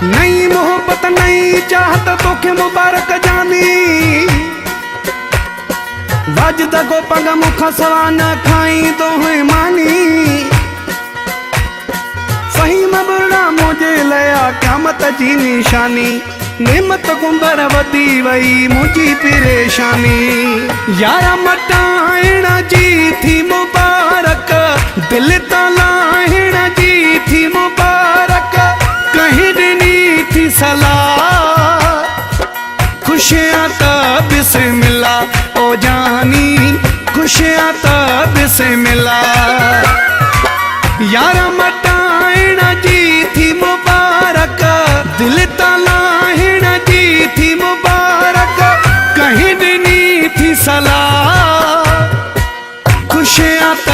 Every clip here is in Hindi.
नई मोहब्बत नई चाहत तोखे मुबारक जानी। वज दगो पग मुख सवाना खाई तो है मानी। सही मबड़ा मुझे लया क़यामत जी निशानी। नेमत कुंबर वधी वई मुझी परेशानी। यारा मटाइण जी थी मुबारक दिल तलाइण जी थी मुबारक कहीं ॾिनी थी सलाह। खुशियां त बिस्मिल्लाह ओ जानी खुशियां त बिस्मिल्लाह। यारा मटाइण जी थी मुबारक दिल तलाइण जी थी मुबारक कहीं ॾिनी थी सलाह। खुशियां त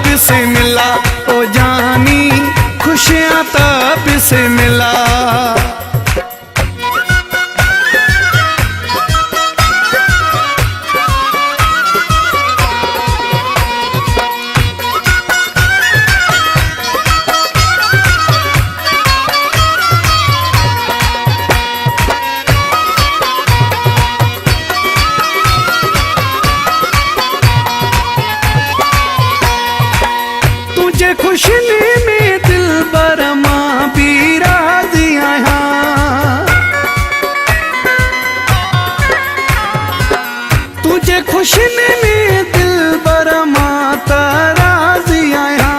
बिस्मिल्लाह ओ जानी खुशियां त बिस्मिल्लाह। खुशनी में दिल बर मां भी राज़ी आहियां। तुझे खुशनी में दिल बर मां त राज़ी आहियां।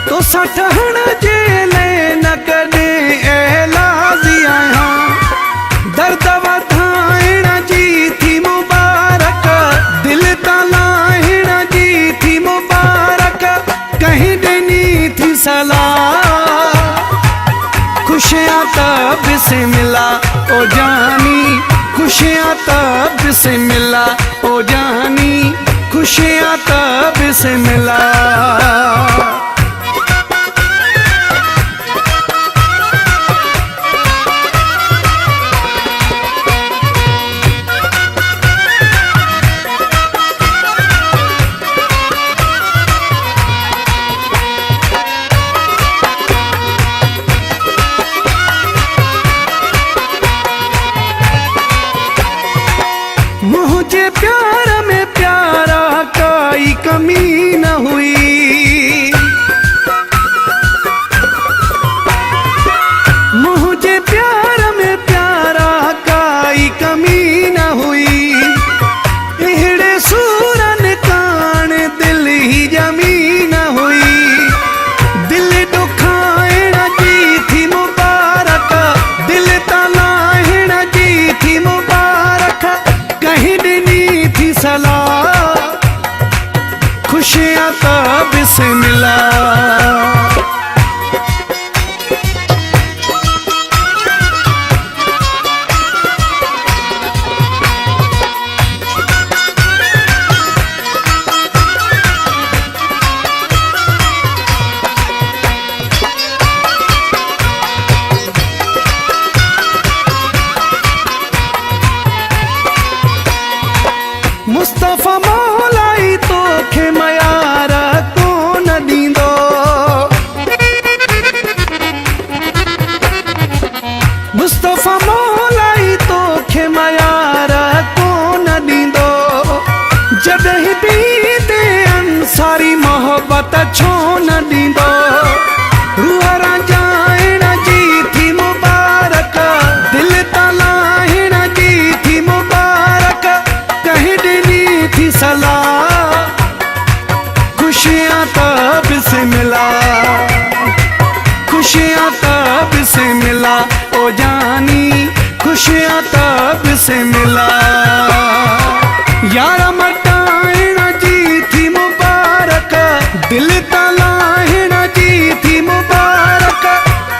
तो सठहण जे लाइ न कॾहिं एलाज़ी आहियां। दर्द वधाइण जी थी मुबारक दिल तलाइण जी थी मुबारक कहीं ॾिनी थी सलाह। खुशियां त बिस्मिल्लाह ओ जानी खुशियां त बिस्मिल्लाह ओ जानी खुशियां त बिस्मिल्लाह। मुझे प्यार में प्यारा काई कमी न हुई। मुझे प्यार में प्यारा काई कमी न हुई। एड़े सूरन कान दिल ही जमी न हुई। दिल दुखाइण जी थी मुबारक दिल तलाइण जी थी मुबारक कहीं ॾिनी थी सलाह। खुशियां त बिस्मिल्लाह। मुस्तफ़ा मौलाई तोखे मयार कोन ॾींदो। मुस्तफ़ा मौलाई तोखे मयार कोन ॾींदो। जॾहिं बि ते अंसारी मोहब्बत छो न ॾींदो। रूह रंजाइण जी थी मुबारक दिल तलाइण जी थी मुबारक कहीं ॾिनी थी सलाह। खुशियां त बिस्मिल्लाह खुशियां त बिस्मिल्लाह ओ जानी खुशियां त बिस्मिल्लाह। यारा मटाइण जी थी मुबारक दिल तलाइण जी थी मुबारक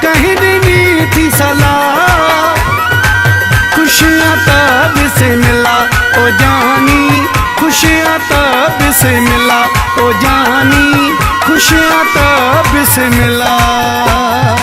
कहीं ॾिनी थी सलाह। खुशियां त बिस्मिल्लाह ओ जानी खुशियां त बिस्मिल्लाह ओ जानी खुशियां त बिस्मिल्लाह।